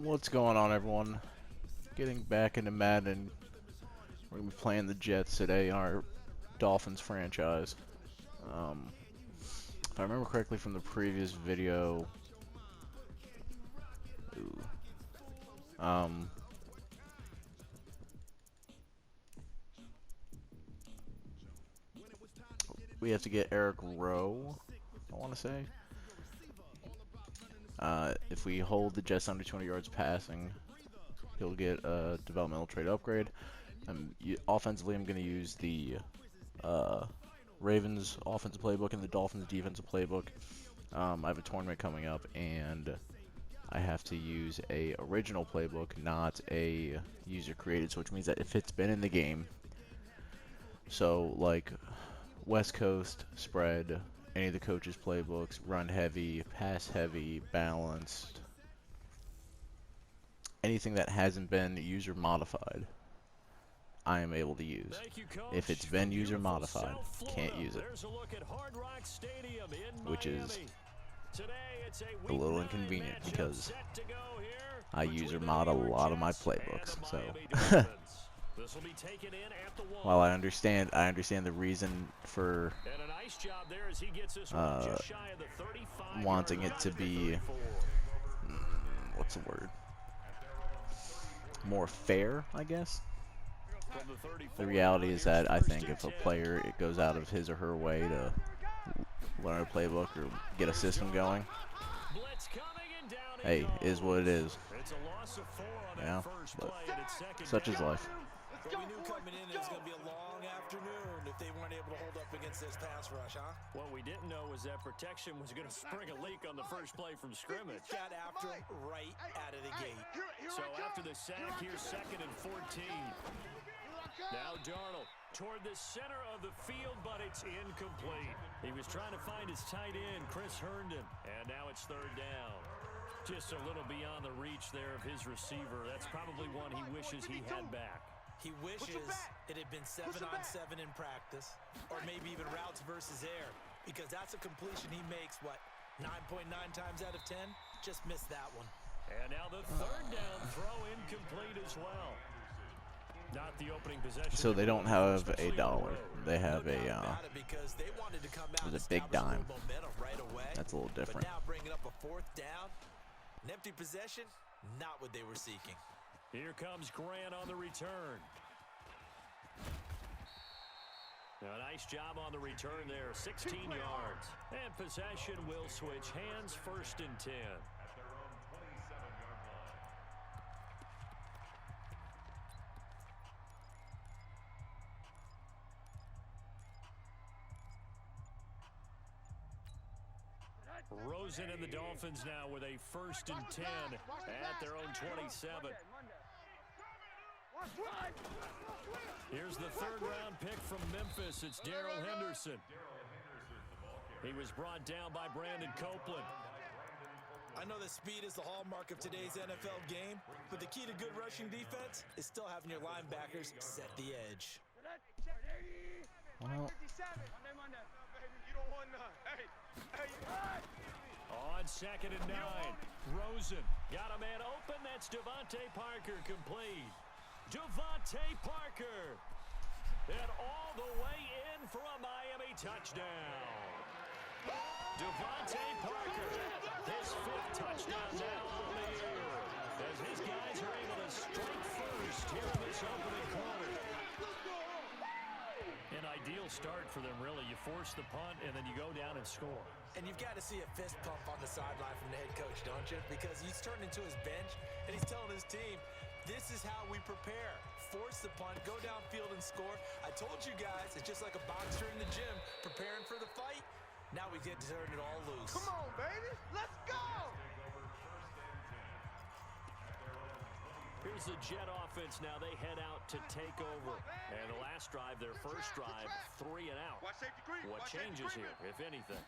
What's going on, everyone? Getting back into Madden. We're gonna be playing the Jets today, our Dolphins franchise. If I remember correctly from the previous video, ooh, we have to get Eric Rowe, I want to say. If we hold the Jets under 200 yards passing, he'll get a developmental trade upgrade. Offensively, I'm going to use the Ravens offensive playbook and the Dolphins defensive playbook. I have a tournament coming up, and I have to use a original playbook, not a user created, so which means that if it's been in the game, so like West Coast spread, any of the coaches' playbooks, run heavy, pass heavy, balanced, anything that hasn't been user modified, I am able to use. If it's been user modified, can't use it, which is a little inconvenient because I user mod a lot of my playbooks. So while I understand the reason for wanting it to be what's the word, more fair, I guess. The reality is that I think if a player goes out of his or her way to learn a playbook or get a system going, hey, is what it is. Yeah, but such is life. But we knew coming in it was going to be a long afternoon if they weren't able to hold up against this pass rush, huh? What we didn't know was that protection was going to spring a leak on the first play from scrimmage. Got after him right out of the gate. So after the sack, here's 2nd and 14. Now Darnold toward the center of the field, but it's incomplete. He was trying to find his tight end, Chris Herndon, and now it's 3rd down. Just a little beyond the reach there of his receiver. That's probably one he wishes he had back. He wishes it had been 7-on-7 in practice, or maybe even routes versus air, because that's a completion he makes, what, 9.9 times out of 10? Just missed that one. And now the 3rd down throw incomplete as well. Not the opening possession. So they don't have a dollar. They have a big dime. That's a little different. But now bringing up a 4th down, an empty possession, not what they were seeking. Here comes Grant on the return. A nice job on the return there, 16 yards. And possession will switch hands, 1st and 10. Rosen and the Dolphins now with a 1st and 10 at their own 27. Here's the 3rd round pick from Memphis. It's Darrell Henderson. He was brought down by Brandon Copeland. I know that speed is the hallmark of today's NFL game, but the key to good rushing defense is still having your linebackers set the edge. Well, on 2nd and 9, Rosen got a man open. That's Devontae Parker, complete. Devontae Parker, and all the way in for a Miami touchdown. Devontae Parker, his 5th touchdown now on the year, as his guys are able to strike first here in this opening quarter. An ideal start for them, really. You force the punt, and then you go down and score. And you've got to see a fist pump on the sideline from the head coach, don't you? Because he's turned into his bench, and he's telling his team, this is how we prepare. Force the punt, go downfield and score. I told you guys, it's just like a boxer in the gym preparing for the fight. Now we get to turn it all loose. Come on, baby. Let's go. Here's the Jet offense now. They head out to take over. And the last drive, their first drive, 3 and out. What changes here, if anything?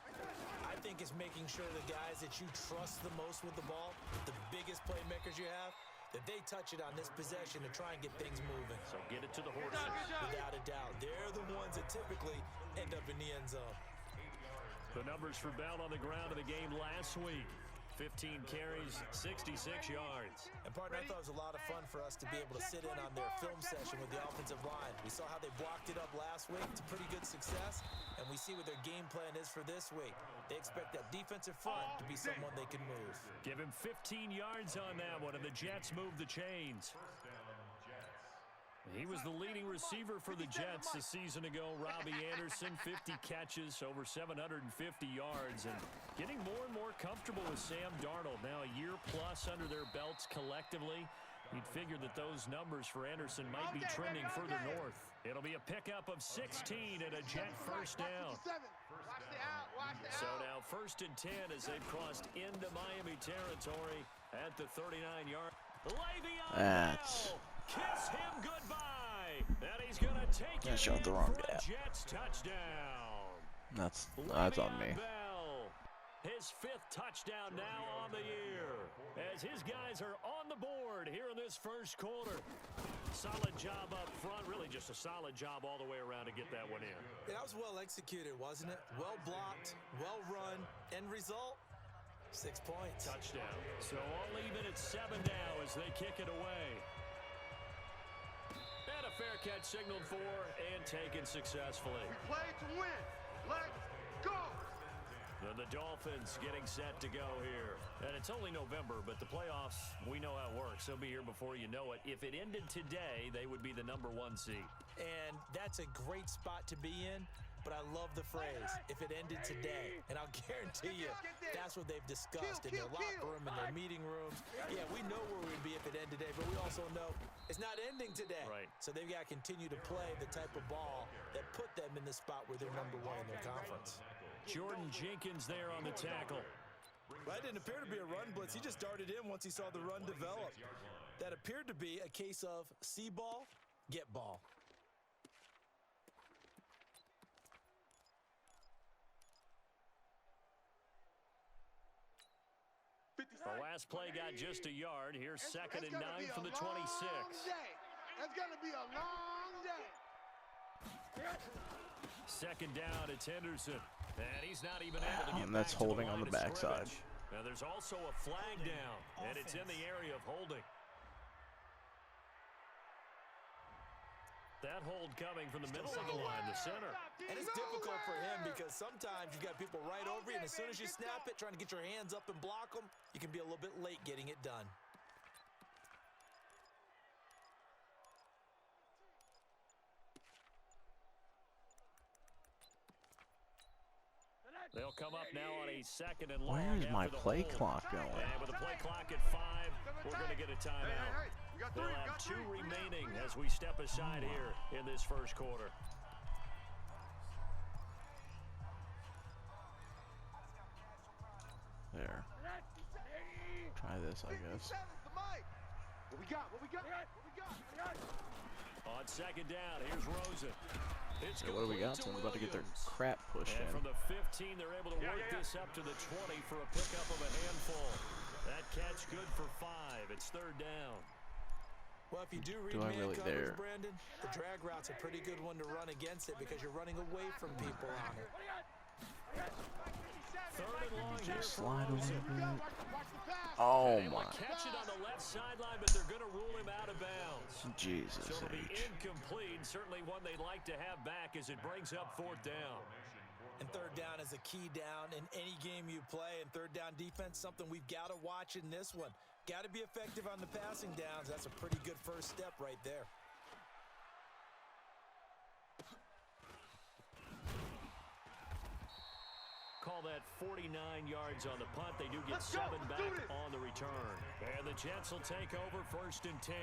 I think it's making sure the guys that you trust the most with the ball, the biggest playmakers you have, that they touch it on this possession to try and get things moving. So get it to the horses. Without a doubt. They're the ones that typically end up in the end zone. The numbers for Bell on the ground of the game last week. 15 carries, 66 yards. And partner, I thought it was a lot of fun for us to be able to sit in on their film session with the offensive line. We saw how they blocked it up last week to pretty good success, and we see what their game plan is for this week. They expect that defensive front to be someone they can move. Give him 15 yards on that one, and the Jets move the chains. He was the leading receiver for the Jets a season ago. Robbie Anderson, 50 catches, over 750 yards, and getting more and more comfortable with Sam Darnold. Now a year plus under their belts collectively. You'd figure that those numbers for Anderson might be trending further north. It'll be a pickup of 16 and a Jet first down. So now 1st and 10 as they've crossed into Miami territory at the 39-yard. Le'Veon Bell, kiss him goodbye, and he's going to take it showed the in wrong for a gap. Jets touchdown. That's on me. Bell, his 5th touchdown now on the year, as his guys are on the board here in this first quarter. Solid job up front, really just a solid job all the way around to get that one in. Yeah, that was well executed, wasn't it? Well blocked, well run. End result, 6 points. Touchdown. So all even at 7 now as they kick it away. And a fair catch signaled for and taken successfully. We play to win. Let's go. Then the Dolphins getting set to go here. And it's only November, but the playoffs, we know how it works. They'll be here before you know it. If it ended today, they would be the #1 seed. And that's a great spot to be in, but I love the phrase, if it ended today. And I'll guarantee you, that's what they've discussed in their locker room, in their meeting rooms. Yeah, we know where we'd be if it ended today, but we also know it's not ending today. Right. So they've got to continue to play the type of ball that put them in the spot where they're #1 in their conference. Jordan Jenkins there on the tackle. Well, that didn't appear to be a run blitz. He just darted in once he saw the run develop. That appeared to be a case of see ball, get ball. The last play got just a yard. Here's 2nd and 9 from the 26. That's going to be a long day. 2nd down, it's Henderson. And he's not even able to get And that's back to holding the on line the of backside. scrimmage. Now there's also a flag down, and it's in the area of holding. That hold coming from the middle of the line, the center. And it's difficult for him because sometimes you've got people right over you, and as soon as you snap it, trying to get your hands up and block them, you can be a little bit late getting it done. They'll come up now on a 2nd and long. Where is my after the play hold. clock going? And with the play clock at 5, we're going to get a timeout. They'll have 2 remaining as we step aside here in this first quarter. There. Try this, I guess. What we got? What we got? What we got? On 2nd down, here's Rosen. It's Yeah, what do we got? Someone's about to get their crap pushed And in. from the 15, they're able to work this up to the 20 for a pickup of a handful. That catch good for 5. It's 3rd down. Well, if you do read Do I man really coverage, dare? Brandon, the drag route's a pretty good one to run against it because you're running away from people on it. 3rd and long here for Slide a Rosen. little bit. Oh They my. will catch it on the left sideline, but they're going to rule him out of bounds. Jesus So it'll be H. incomplete. Certainly one they'd like to have back as it brings up 4th down. And 3rd down is a key down in any game you play. And 3rd down defense, something we've got to watch in this one. Got to be effective on the passing downs. That's a pretty good first step right there. Call that 49 yards on the punt. They do get 7 back on the return. And the Jets will take over 1st and 10.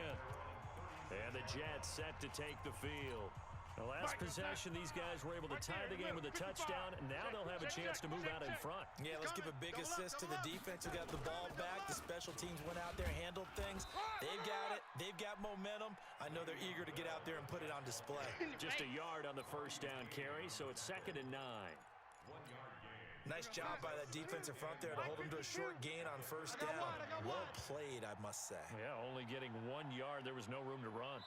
And the Jets set to take the field. The last possession, these guys were able to tie the game with a touchdown. And now they'll have a chance to move out in front. Yeah, let's give a big assist to the defense who got the ball back. The special teams went out there, handled things. They've got it. They've got momentum. I know they're eager to get out there and put it on display. Just a yard on the 1st down carry, so it's 2nd and 9. Nice job by that defensive front there to hold them to a short gain on 1st down. Well played, I must say. Yeah, only getting 1 yard. There was no room to run.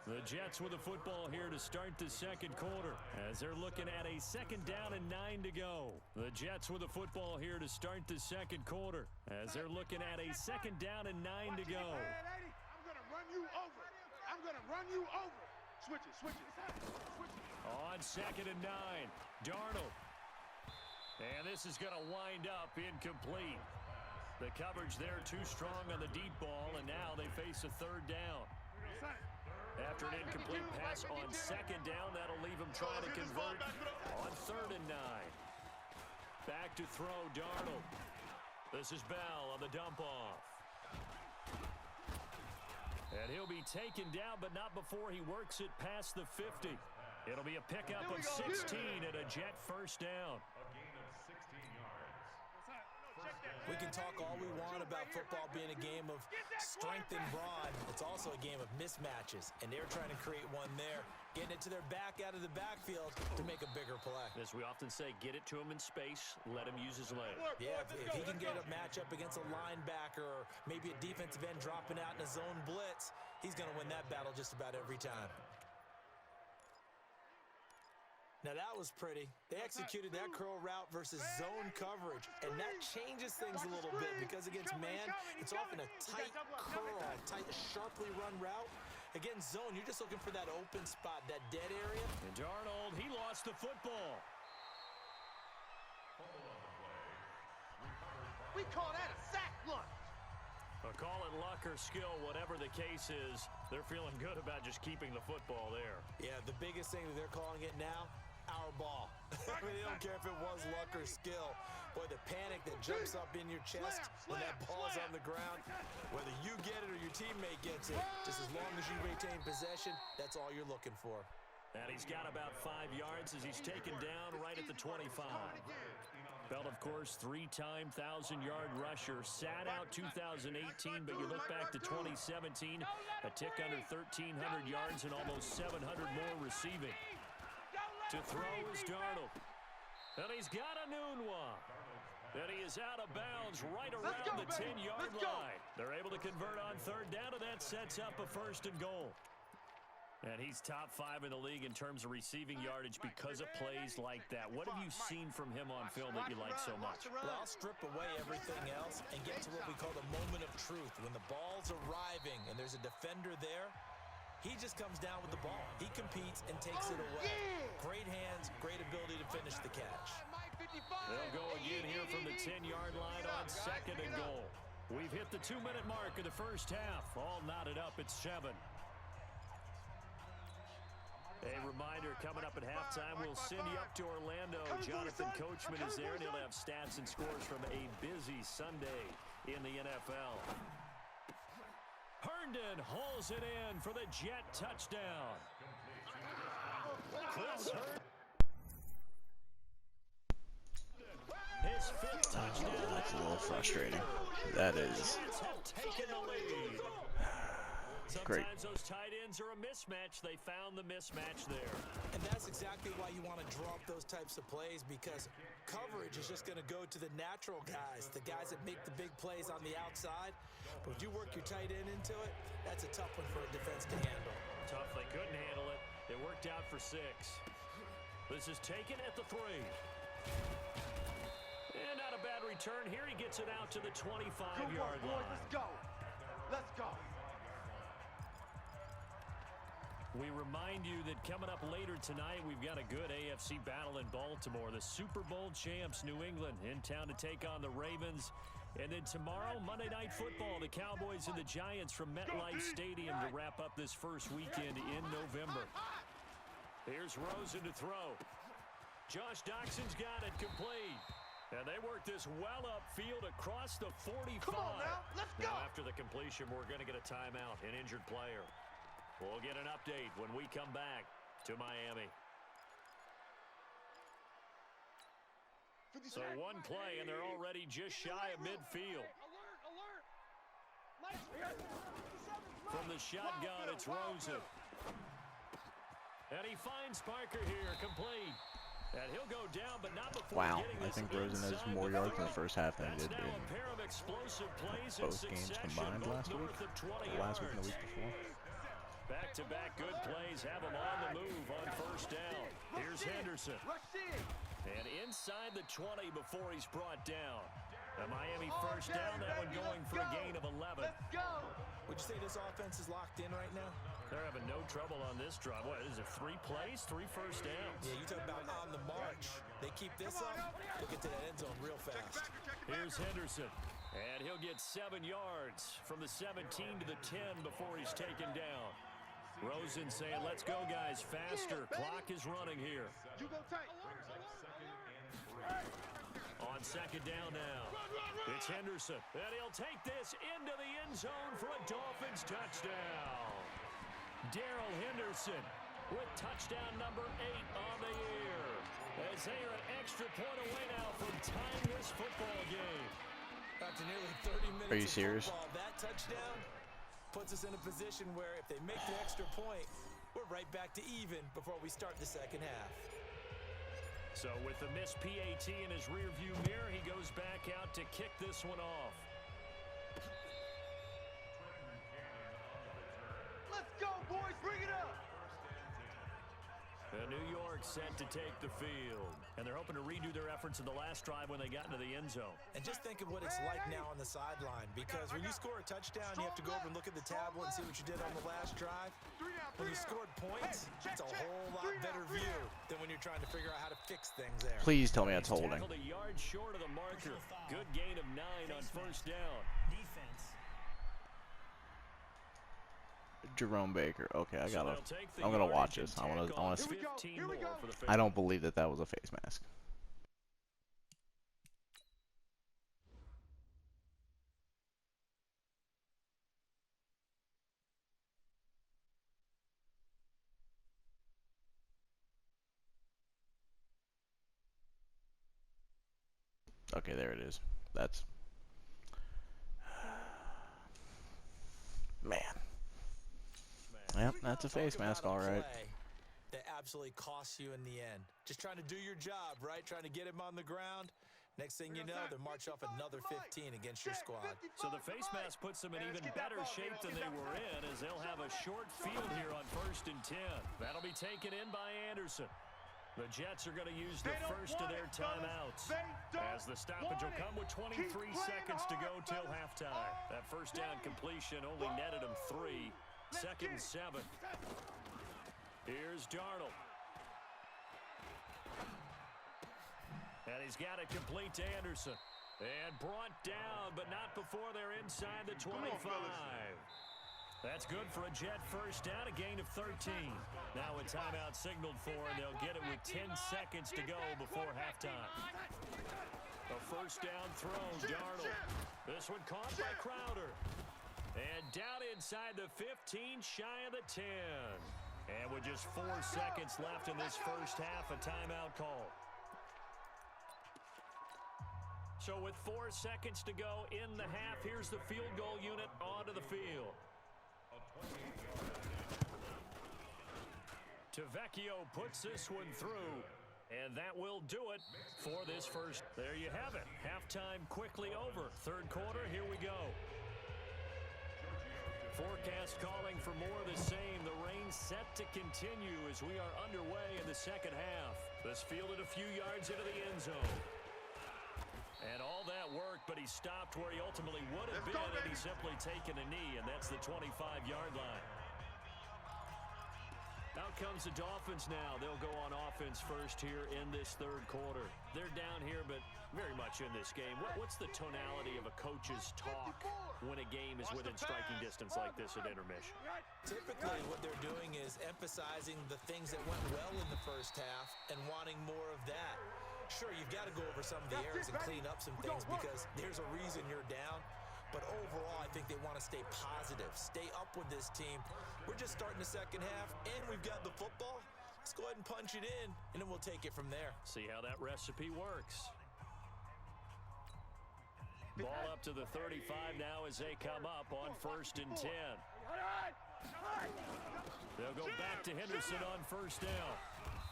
The Jets with the football here to start the second quarter as they're looking at a 2nd down and 9 to go. The Jets with the football here to start the second quarter as they're looking at a 2nd down and 9 to go. I'm going to run you over. I'm going to run you over. Switch it, switch it. Switch it. On 2nd and 9, Darnold. And this is going to wind up incomplete. The coverage there too strong on the deep ball, and now they face a 3rd down. After an incomplete pass on 2nd down, that'll leave him trying to convert on 3rd and 9. Back to throw, Darnold. This is Bell on the dump-off. And he'll be taken down, but not before he works it past the 50. It'll be a pickup of 16 and a Jet 1st down. We can talk all we want about football being a game of strength and brawn. It's also a game of mismatches, and they're trying to create one there, getting it to their back out of the backfield to make a bigger play. As we often say, get it to him in space, let him use his legs. Yeah, if he can get a matchup against a linebacker or maybe a defensive end dropping out in a zone blitz, he's going to win that battle just about every time. Now that was pretty. They executed that curl route versus zone coverage, and that changes things a little bit because against man, it's often a tight curl, tight, sharply run route. Against zone, you're just looking for that open spot, that dead area. And Darnold, he lost the football. We call that a sack lunch. Call it luck or skill, whatever the case is, they're feeling good about just keeping the football there. Yeah, the biggest thing that they're calling it now, our ball. I mean, they don't care if it was luck or skill. Boy, the panic that jumps up in your chest when that ball is on the ground, whether you get it or your teammate gets it, just as long as you retain possession, that's all you're looking for. And he's got about 5 yards as he's taken down right at the 25. Bell, of course, 3-time 1,000-yard rusher. Sat out 2018, but you look back to 2017, a tick under 1,300 yards and almost 700 more receiving. To throw is Darnold. And he's got a noon one. And he is out of bounds right around the 10-yard line. They're able to convert on 3rd down, and that sets up a 1st and goal. And he's top 5 in the league in terms of receiving yardage because of plays like that. What have you seen from him on film that you like so much? Well, I'll strip away everything else and get to what we call the moment of truth. When the ball's arriving and there's a defender there, he just comes down with the ball. He competes and takes it away. Great hands, great ability to finish the catch. They'll go again here from the 10-yard line on 2nd and goal. We've hit the 2-minute mark of the first half. All knotted up at 7. A reminder, coming up at halftime, we'll send you up to Orlando. Jonathan Coachman is there, and he'll have stats and scores from a busy Sunday in the NFL. Herndon hauls it in for the Jet touchdown. Chris Herndon. His 5th touchdown. That's a little frustrating. That is. Taken the lead. Great. Sometimes those tight ends are a mismatch. They found the mismatch there. And that's exactly why you want to draw up those types of plays, because coverage is just going to go to the natural guys, the guys that make the big plays on the outside. But if you work your tight end into it, that's a tough one for a defense to handle. Tough, they couldn't handle it. It worked out for 6. This is taken at the 3. And not a bad return here. He gets it out to the 25-yard line. Let's go. Let's go. We remind you that coming up later tonight, we've got a good AFC battle in Baltimore. The Super Bowl champs, New England, in town to take on the Ravens. And then tomorrow, Monday Night Football, the Cowboys and the Giants from MetLife Stadium to wrap up this first weekend in November. Here's Rosen to throw. Josh Doxson's got it complete. And they work this well upfield across the 45. Come on now, let's go. Now after the completion, we're going to get a timeout, an injured player. We'll get an update when we come back to Miami. So one play, and they're already just shy of midfield. From the shotgun, it's Rosen. And he finds Parker here, complete. And he'll go down, but not before Wow, getting I this think Rosen has more yards in the first half than he did in a pair of explosive plays both games combined last week, or last week and the week before. Back-to-back good plays have him on the move on first down. Here's Henderson. And inside the 20 before he's brought down. The Miami first down, that one going for a gain of 11. Would you say this offense is locked in right now? They're having no trouble on this drive. What is it, 3 plays, 3 first downs? Yeah, you talk about on the march. They keep this up, they'll get to that end zone real fast. Here's Henderson. And he'll get 7 yards from the 17 to the 10 before he's taken down. Rosen saying, let's go, guys, faster. Clock is running here. On second down now. It's Henderson. And he'll take this into the end zone for a Dolphins touchdown. Darrell Henderson with touchdown number 8 on the year. As they are an extra point away now from tying this football game. After nearly 30 minutes Are you serious? Football, that touchdown puts us in a position where if they make the extra point, we're right back to even before we start the second half. So with the missed PAT in his rearview mirror, he goes back out to kick this one off. Let's go, boys. Bring it up. New York set to take the field. And they're hoping to redo their efforts in the last drive when they got into the end zone. And just think of what it's like now on the sideline, because when you score a touchdown, you have to go over and look at the tablet and see what you did on the last drive. When you scored points, it's a whole lot better view than when you're trying to figure out how to fix things there. Please tell me that's holding. Tackled a yard short of the marker. Good gain of 9 on first down. Jerome Baker. Okay, I'm gonna watch this. I wanna see. I don't believe that was a face mask. Okay, there it is. That's man. Yep, that's a face mask, all right. That absolutely costs you in the end. Just trying to do your job, right? Trying to get him on the ground. Next thing you know, they're march off another 15 against your squad. So the face mask puts them in even better shape than they were in, as they'll have a short field here on 1st and 10. That'll be taken in by Anderson. The Jets are going to use the first of their timeouts, as the stoppage will come with 23 seconds to go till halftime. That first down completion only netted him 3. 2nd and 7. Here's Darnold. And he's got it complete to Anderson. And brought down, but not before they're inside the 25. That's good for a Jet first down, a gain of 13. Now a timeout signaled for, and they'll get it with 10 seconds to go before halftime. A first down throw, Darnold. This one caught by Crowder. And down inside the 15, shy of the 10. And with just 4 seconds left in this first half, a timeout call. So with 4 seconds to go in the half, here's the field goal unit onto the field. Tavecchio puts this one through. And that will do it for this first. There you have it. Halftime quickly over. 3rd quarter, here we go. Forecast calling for more of the same. The rain set to continue as we are underway in the second half. This fielded a few yards into the end zone. And all that work, but he stopped where he ultimately would have been, and he's simply taken a knee, and that's the 25-yard line. Out comes the Dolphins now. They'll go on offense first here in this 3rd quarter. They're down here, but very much in this game. What's the tonality of a coach's talk when a game is within striking distance like this at intermission? Typically, what they're doing is emphasizing the things that went well in the first half and wanting more of that. Sure, you've got to go over some of the errors and clean up some things because there's a reason you're down. But overall, I think they want to stay positive, stay up with this team. We're just starting the second half, and we've got the football. Let's go ahead and punch it in, and then we'll take it from there. See how that recipe works. Ball up to the 35 now as they come up on 1st and 10. They'll go back to Henderson on 1st down.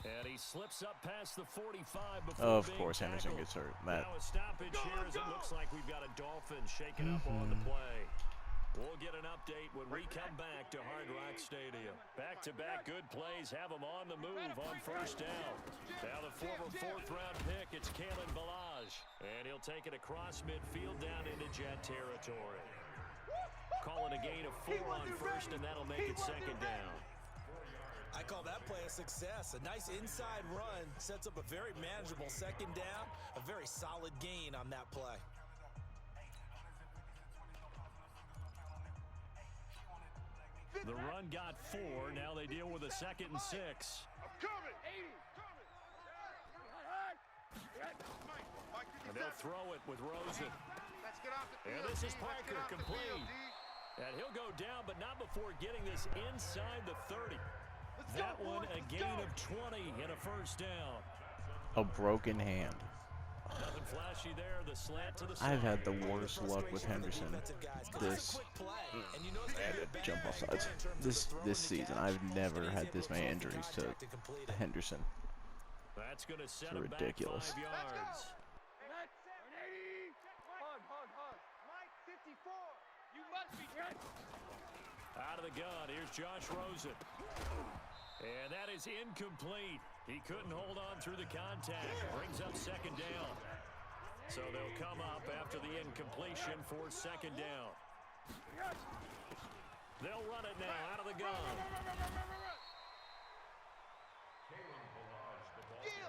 And he slips up past the 45 before Of course, Henderson gets hurt. Now a stoppage here as it looks like we've got a Dolphin shaking up on the play. We'll get an update when we come back to Hard Rock Stadium. Back-to-back good plays have them on the move on first down. Now the former fourth-round pick, it's Kalen Ballage. And he'll take it across midfield down into Jet territory. Calling a gain of 4 on first, and that'll make it second down. I call that play a success. A nice inside run sets up a very manageable second down. A very solid gain on that play. The run got 4. Now they deal with a 2nd and 6. And they'll throw it with Rosen. And this is Parker, complete. And he'll go down, but not before getting this inside the 30. That one a gain of 20 and a first down. A broken hand. Nothing flashy there. The slant to the side. I've had the worst luck with Henderson. This I had to jump off sides. This season, I've never had this many injuries to Henderson. That's going to set It's ridiculous. 5 yards. Out of the gun, here's Josh Rosen. And that is incomplete. He couldn't hold on through the contact. Brings up second down. So they'll come up after the incompletion for second down. They'll run it now out of the gun.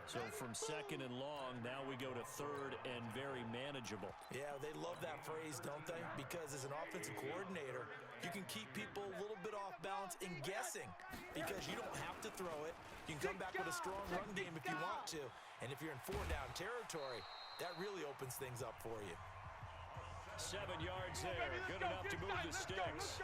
So from second and long, now we go to third and very manageable. Yeah, they love that phrase, don't they? Because as an offensive coordinator, you can keep people a little bit off balance and guessing because you don't have to throw it. You can come back with a strong run game if you want to. And if you're in 4-down territory, that really opens things up for you. 7 yards there. Good enough to move the sticks.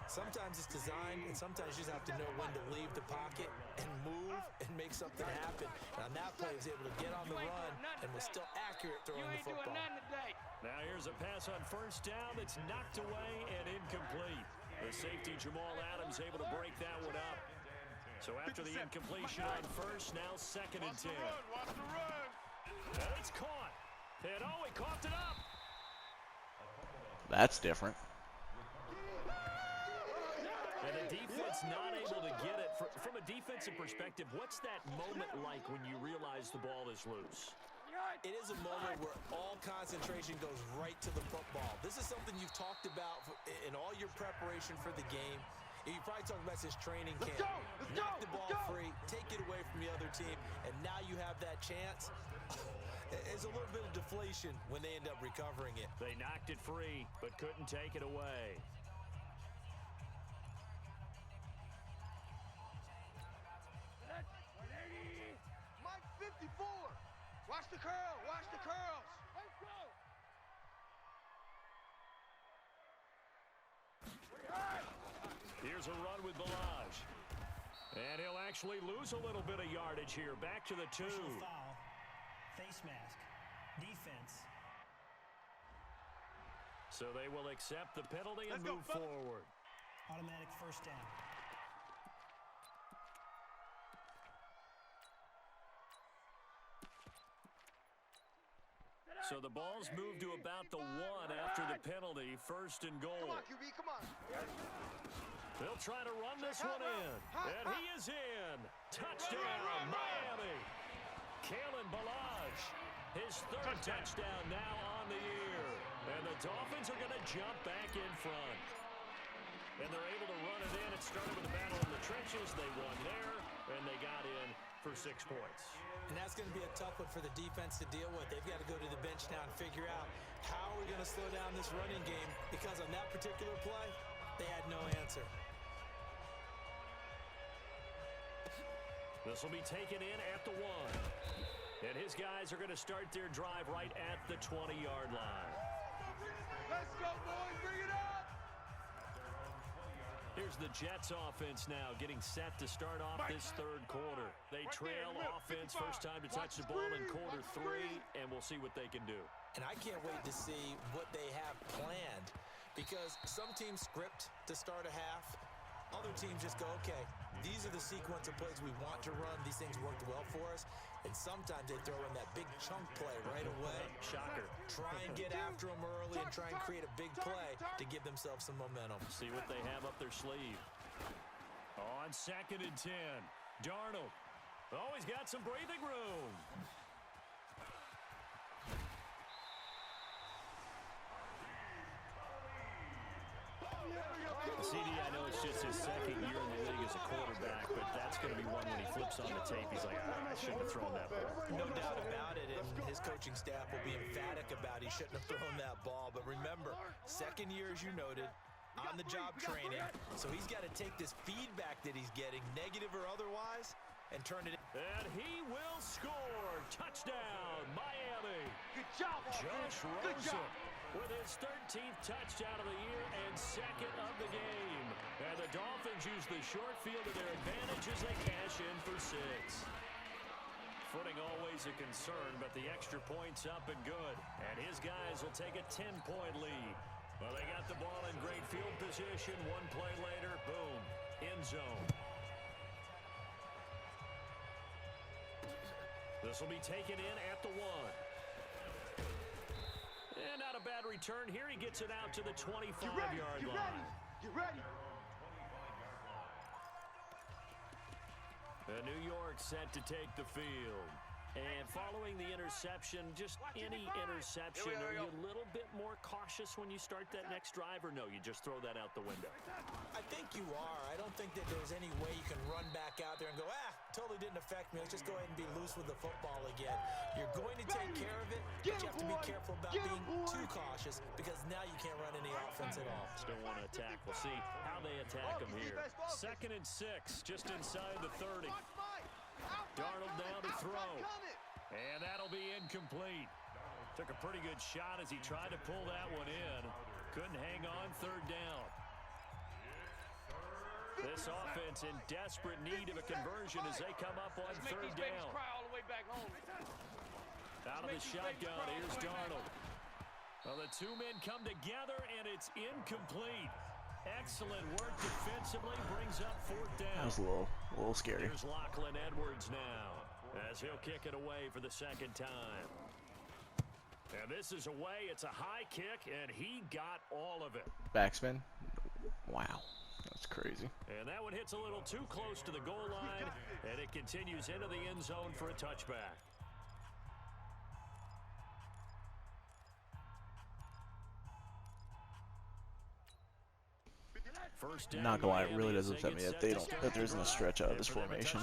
Sometimes it's designed, and sometimes you just have to know when to leave the pocket and move and make something happen. And on that play, he was able to get on the run and was still accurate throwing the football. Now here's a pass on first down that's knocked away and incomplete. The safety, Jamal Adams, able to break that one up. So after the incompletion on first, now second and 10. And it's caught. And oh, he coughed it up. That's different. And the defense not able to get it. From a defensive perspective, what's that moment like when you realize the ball is loose? It is a moment where all concentration goes right to the football. This is something you've talked about in all your preparation for the game. You probably talked about this training camp. Knock the ball free, take it away from the other team, and now you have that chance. There's a little bit of deflation when they end up recovering it. They knocked it free, but couldn't take it away. Watch the curl, watch the curls. Let's go. Here's a run with Ballage. And he'll actually lose a little bit of yardage here. Back to the 2. Foul, face mask, defense. So they will accept the penalty and move forward. Automatic first down. So the ball's moved to about the 1 after the penalty. First and goal. Come on, QB, come on. They'll try to run this one in. And he is in. Touchdown, Miami. Kalen Ballage, his 3rd touchdown now on the year. And the Dolphins are going to jump back in front. And they're able to run it in. It started with a battle in the trenches. They won there, and they got in for 6 points. And that's going to be a tough one for the defense to deal with. They've got to go to the bench now and figure out how are we going to slow down this running game, because on that particular play, they had no answer. This will be taken in at the 1. And his guys are going to start their drive right at the 20-yard line. Let's go, boys, bring it up. Here's the Jets offense now getting set to start off this 3rd quarter. They trail offense, first time to touch the ball in quarter 3, and we'll see what they can do. And I can't wait to see what they have planned, because some teams script to start a half. Other teams just go, okay, These are the sequence of plays we want to run. These things worked well for us. And sometimes they throw in that big chunk play right away. Shocker. Try and get after them early and try and create a big play to give themselves some momentum. See what they have up their sleeve. On 2nd and 10. Darnold. Oh, he's got some breathing room. CD, I know it's just his 2nd year in the league as a quarterback, but that's going to be one when he flips on the tape. He's like, I shouldn't have thrown that ball. No doubt about it, and his coaching staff will be emphatic about he shouldn't have thrown that ball. But remember, 2nd year, as you noted, on-the-job training, so he's got to take this feedback that he's getting, negative or otherwise, and turn it in. And he will score. Touchdown, Miami. Good job, Josh Good Rosen job. with his 13th touchdown of the year and 2nd of the game. And the Dolphins use the short field to their advantage as they cash in for 6. Footing always a concern, but the extra point's up and good. And his guys will take a 10-point lead. Well, they got the ball in great field position. One play later, boom, end zone. This will be taken in at the 1. And not a bad return here. He gets it out to the 25-yard line. Get ready. New York set to take the field. And following the interception, just any interception, are you a little bit more cautious when you start that next drive, or no, you just throw that out the window? I think you are. I don't think that there's any way you can run back out there and go, totally didn't affect me. Let's just go ahead and be loose with the football again. You're going to take care of it, but you have to be careful about being too cautious because now you can't run any offense at all. Still want to attack. We'll see how they attack him here. 2nd and 6, just inside the 30. Darnold now to throw. And that'll be incomplete. Took a pretty good shot as he tried to pull that one in. Couldn't hang on 3rd down. This offense in desperate need of a conversion as they come up on 3rd down. Out of the shotgun, here's Darnold. Well, the two men come together, and it's incomplete. Excellent work defensively, brings up 4th down. That was a little scary. Here's Lachlan Edwards now, as he'll kick it away for the 2nd time. And this is away. It's a high kick, and he got all of it. Backspin. Wow. That's crazy. And that one hits a little too close to the goal line, and it continues into the end zone for a touchback. Not gonna lie, it really does upset me that there isn't a stretch out of this formation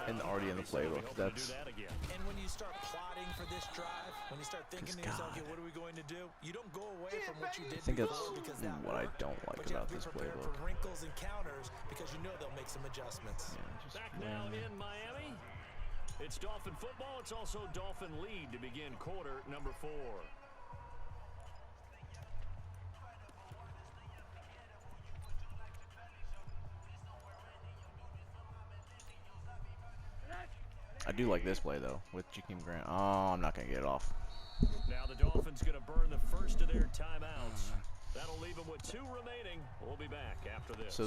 and already in the playbook. That's. And when you start plotting for this drive, when you start thinking to yourself, okay, what are we going to do? You don't go away from what you did I think that's before because that what I worked. don't like But you have about to be this prepared playbook. for wrinkles and counters because you know they'll make some adjustments. Back now in Miami. It's Dolphin football. It's also Dolphin lead to begin quarter number 4. I do like this play though with Jakeem Grant. Oh, I'm not gonna get it off. Now the Dolphins going to burn the first of their timeouts. That'll leave them with 2 remaining. We'll be back after this. So,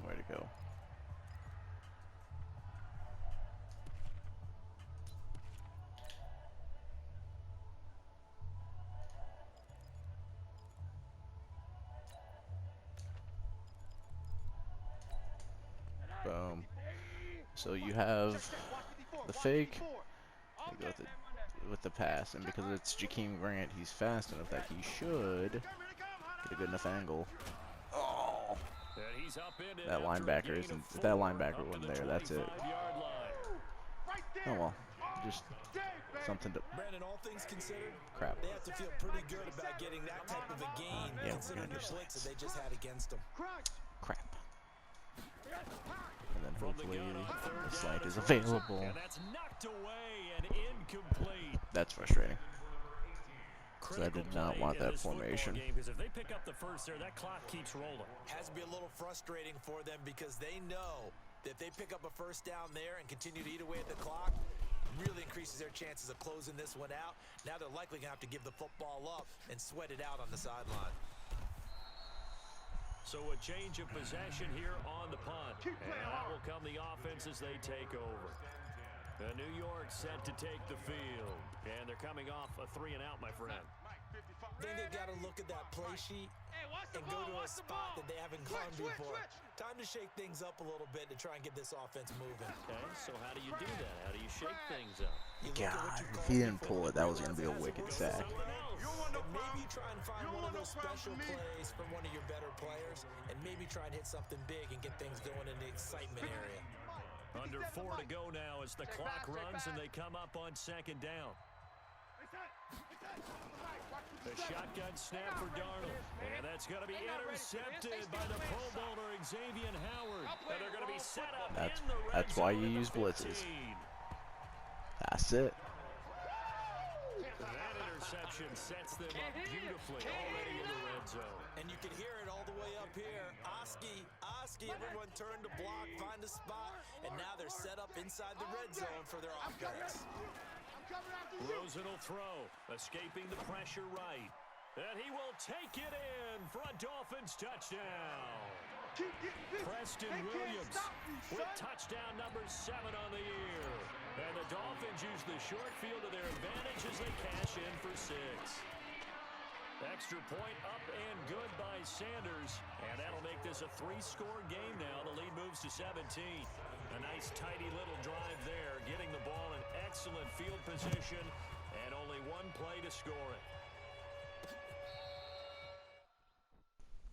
way to go. Boom. So you have the fake, you go with the pass, and because it's Jakeem Grant, he's fast enough that he should get a good enough angle. Oh, that linebacker isn't. If that linebacker wasn't there, that's it. Oh well, just something to. Brandon, all things considered, Crap. they have to feel pretty good about getting that type of a gain, Yeah, considering the blitz that they just had against them. Crap. And then hopefully the slant is available. And that's knocked away and incomplete. That's frustrating. Because I Critical did not play want in that this football formation. game, because if they pick up the first there, that clock keeps rolling. Has to be a little frustrating for them because they know that if they pick up a first down there and continue to eat away at the clock, really increases their chances of closing this one out. Now they're likely going to have to give the football up and sweat it out on the sideline. So a change of possession here on the punt. And that will come the offense as they take over. New York set to take the field. And they're coming off a 3-and-out, my friend. I think they got to look at that play sheet and go to a spot that they haven't gone before. Time to shake things up a little bit to try and get this offense moving. Okay, so how do you do that? How do you shake things up? God, if he didn't pull it, that was going to be a wicked sack. And maybe you try and find one of those special plays from one of your better players, and maybe try and hit something big and get things going in the excitement area. Under 4 to go now as the clock runs and they come up on 2nd down. The shotgun snap for Darnold. And that's going to be intercepted by the Pro Bowler Xavier Howard. And they're going to be set up in the red That's why you zone use at the blitzes. 15. That's it. That interception sets them up beautifully already in the red zone. And you can hear it all the way up here. Oski, everyone turn to block, find a spot, and now they're set up inside the red zone for their offense. Rosen will throw, escaping the pressure right. And he will take it in for a Dolphins touchdown. Preston Williams with touchdown number 7 on the year. And the Dolphins use the short field to their advantage as they cash in for 6. Extra point up and good by Sanders. And that'll make this a 3-score game now. The lead moves to 17. A nice tidy little drive there, getting the ball in excellent field position and only 1 play to score it.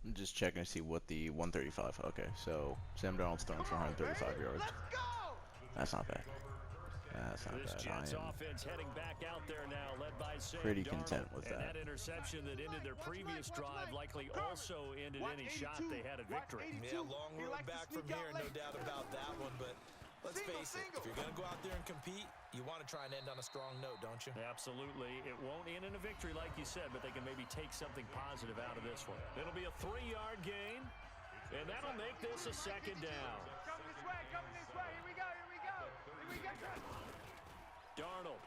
I'm just checking to see what the 135. Okay, so Sam Darnold's throwing for 135 yards. That's not bad. That's not This bad. Jets I am offense heading back out there now, led by Sam pretty Darnold. content with and that. that interception that ended their previous drive likely also ended any shot they had at victory. Yeah, long road back from here, no doubt about that one. But let's face it, if you're going to go out there and compete, you want to try and end on a strong note, don't you? Absolutely. It won't end in a victory like you said, but they can maybe take something positive out of this one. It'll be a 3-yard gain, and that'll make this a 2nd down. Coming this way, here we go. Darnold.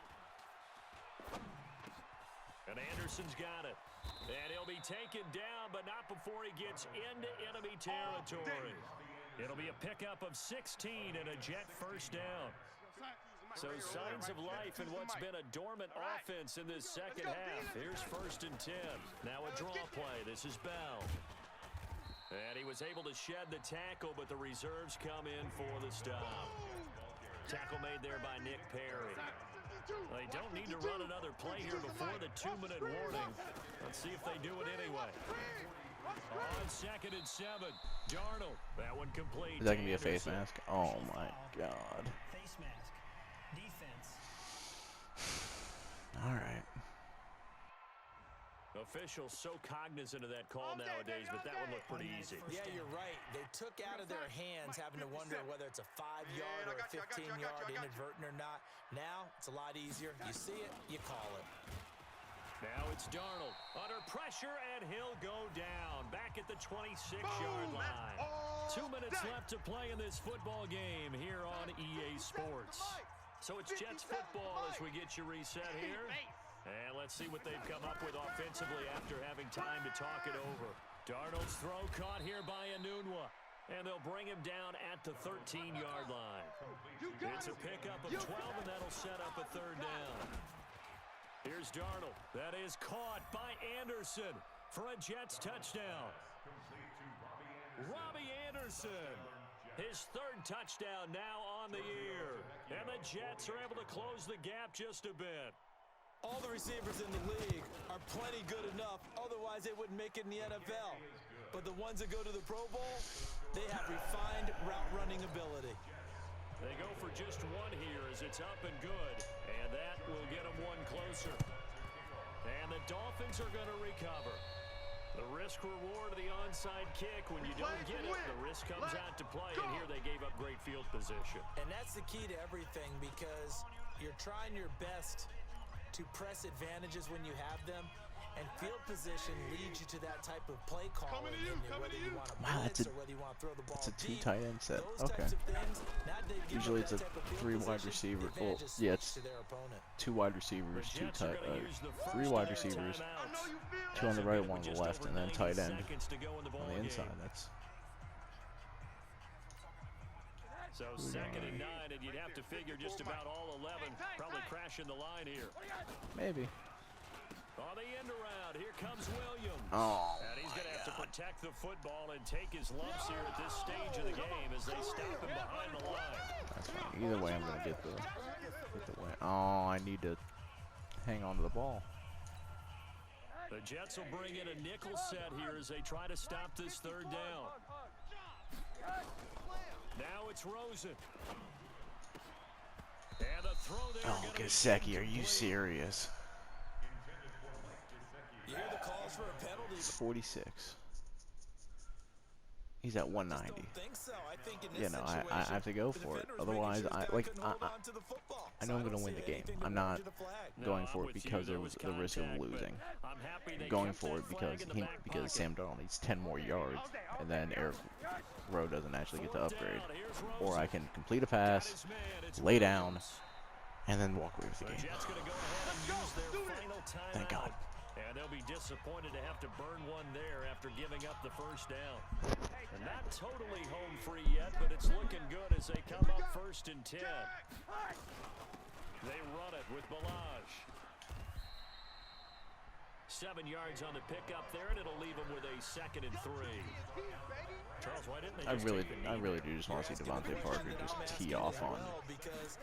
And Anderson's got it. And he'll be taken down, but not before he gets into enemy territory. It'll be a pickup of 16 and a Jet first down. So signs of life in what's been a dormant offense in this second half. Here's 1st and 10. Now a draw play. This is Bell. And he was able to shed the tackle, but the reserves come in for the stop. Tackle made there by Nick Perry. They don't need to run another play here before the 2-minute warning. Let's see if they do it anyway. On 2nd and 7, Darnold. That one complete. Is that going to be a face mask? Oh my God. Face mask. Defense. All right. Officials so cognizant of that call nowadays, but that one looked pretty easy. Yeah, you're right. They took out of their hands having to wonder whether it's a 5-yard or a 15-yard inadvertent or not. Now, it's a lot easier. You see it, you call it. Now it's Darnold under pressure, and he'll go down back at the 26-yard line. 2 minutes left to play in this football game here on EA Sports. So it's Jets football as we get you reset here. And let's see what they've come up with offensively after having time to talk it over. Darnold's throw caught here by Enunwa. And they'll bring him down at the 13-yard line. It's a pickup of 12, and that'll set up a 3rd down. Here's Darnold. That is caught by Anderson for a Jets touchdown. Robbie Anderson. His 3rd touchdown now on the year. And the Jets are able to close the gap just a bit. All the receivers in the league are plenty good enough, otherwise they wouldn't make it in the NFL. But the ones that go to the Pro Bowl, they have refined route running ability. They go for just 1 here as it's up and good, and that will get them 1 closer. And the Dolphins are going to recover. The risk-reward of the onside kick, when you don't get it, the risk comes out to play, and here they gave up great field position. And that's the key to everything, because you're trying your best to press advantages when you have them, And field position leads you to that type of play calling. Whether you want to Wow, blitz or whether you want to throw the ball that's a two deep, tight end set. those Okay. types of things, now they've given Usually up it's a that type of field 3 wide position, receiver. the Well, advantage is yeah, switched it's to their opponent. 2 wide receivers, The 2 Jets are gonna use the 3 first wide of their receivers, timeouts. 2 on the As right, we 1 on get the just left, over and then 90 tight end seconds to go in the on ball the game. inside. That's So 2nd and 9, and you'd have to figure just about all 11 probably crashing the line here. maybe. On the end around, here comes Williams. Oh, And he's going to have to God. protect the football and take his lumps here at this stage of the game as they stop him behind the line. That's fine. Either way, I'm gonna get the win. Oh, I need to hang on to the ball. The Jets will bring in a nickel set here as they try to stop this 3rd down. Now it's Rosen. And the throw there. Oh, Gesicki, are you serious? You hear the calls for a penalty. It's 46. He's at 190. Don't think so. I think in You this know, I situation, have to go the for it. defender was making Otherwise, sure his I guy like couldn't hold on to the football. I So know I'm don't gonna win see the game. anything to I'm warrant not you to flag. going No, for I'm it with because you. there There was was the risk of contact, but losing. I'm happy they Going kept for that it because flag in the back because pocket. Sam Darnold needs 10 more yards, and then Eric Rowe doesn't actually get to 4th upgrade. down, here's Or Rosen. I can complete a Got pass, his man, it's lay down, Williams. and then walk away with the The game. Jets going to go ahead and use their final timeout. Thank God. And they'll be disappointed to have to burn one there after giving up the 1st down. And not totally home free yet, but it's looking good as they come up 1st and 10. They run it with Balaj. 7 yards on the pickup there, and it'll leave them with a 2nd and 3. Charles, why didn't they just take the knee? I really do just want to see Devontae Parker just tee off on because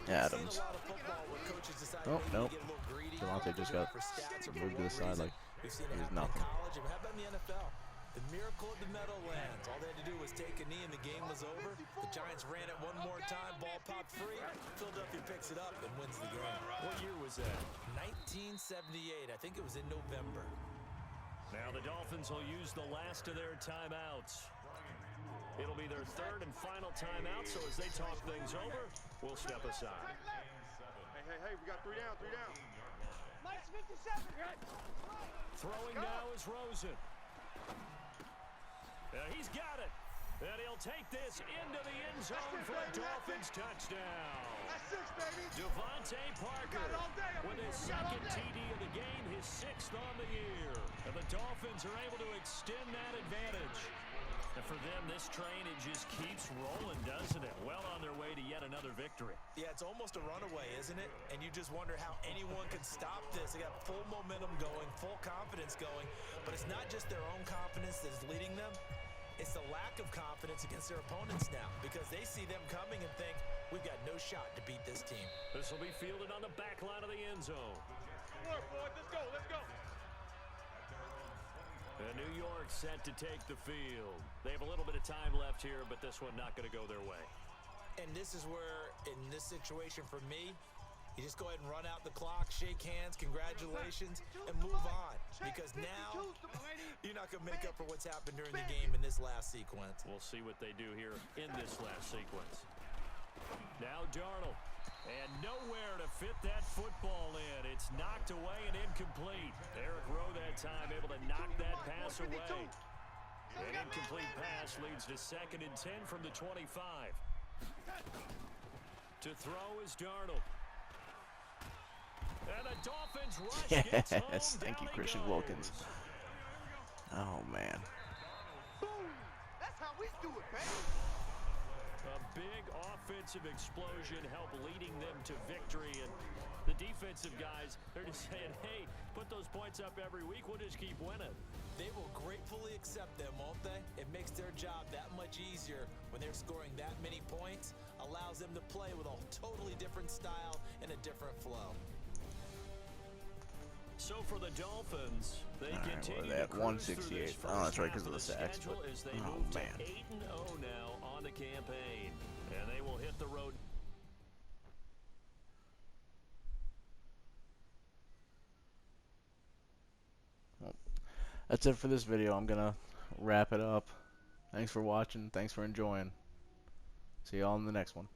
Adams. a lot of football where coaches decide Oh, maybe nope. to get a little greedy, Devontae just got for stats or moved to the for side reason. like We've seen it it was happen in nothing. college, and how about in the NFL? The miracle of the Meadowlands. All they had to do was take a knee and the game was over. The Giants ran it one more time, ball popped free. Philadelphia picks it up and wins the game. What year was that? 1978. I think it was in November. Now the Dolphins will use the last of their timeouts. It'll be their 3rd and final timeout, so as they talk things over, we'll step aside. Hey, we got 3 down, 3 down. Throwing now is Rosen. He's got it. And he'll take this into the end zone for a Dolphins touchdown. That's 6, baby. Devontae Parker with his 2nd TD of the game, his 6th on the year. And the Dolphins are able to extend that advantage. And for them, this train, it just keeps rolling, doesn't it? Well on their way to yet another victory. Yeah, it's almost a runaway, isn't it? And you just wonder how anyone can stop this. They got full momentum going, full confidence going. But it's not just their own confidence that's leading them. It's the lack of confidence against their opponents now because they see them coming and think, we've got no shot to beat this team. This will be fielded on the back line of the end zone. Good work, boys. Let's go, let's go. And New York set to take the field. They have a little bit of time left here, but this one not going to go their way. And this is where, in this situation for me, you just go ahead and run out the clock, shake hands, congratulations, and move on. Because now, you're not going to make up for what's happened during the game in this last sequence. We'll see what they do here in this last sequence. Now Darnold. And nowhere to fit that football in. It's knocked away and incomplete. Eric Rowe that time able to knock that pass away. An incomplete pass leads to 2nd and 10 from the 25. To throw is Darnold. And the Dolphins rush gets home. Yes, thank you, Down he Christian goes. Wilkins. Oh man. Boom. That's how we do it, baby. A big offensive explosion helped leading them to victory. And the defensive guys, they're just saying, hey, put those points up every week. We'll just keep winning. They will gratefully accept them, won't they? It makes their job that much easier when they're scoring that many points. Allows them to play with a totally different style and a different flow. So for the Dolphins, they All right, continue we're at to cruise through 168. this Oh, that's first right, half 'cause of the sacks, schedule but- as they oh, move man. to 8-0 now on the campaign, and they will hit the road. Well, that's it for this video. I'm gonna wrap it up. Thanks for watching. Thanks for enjoying. See y'all in the next one.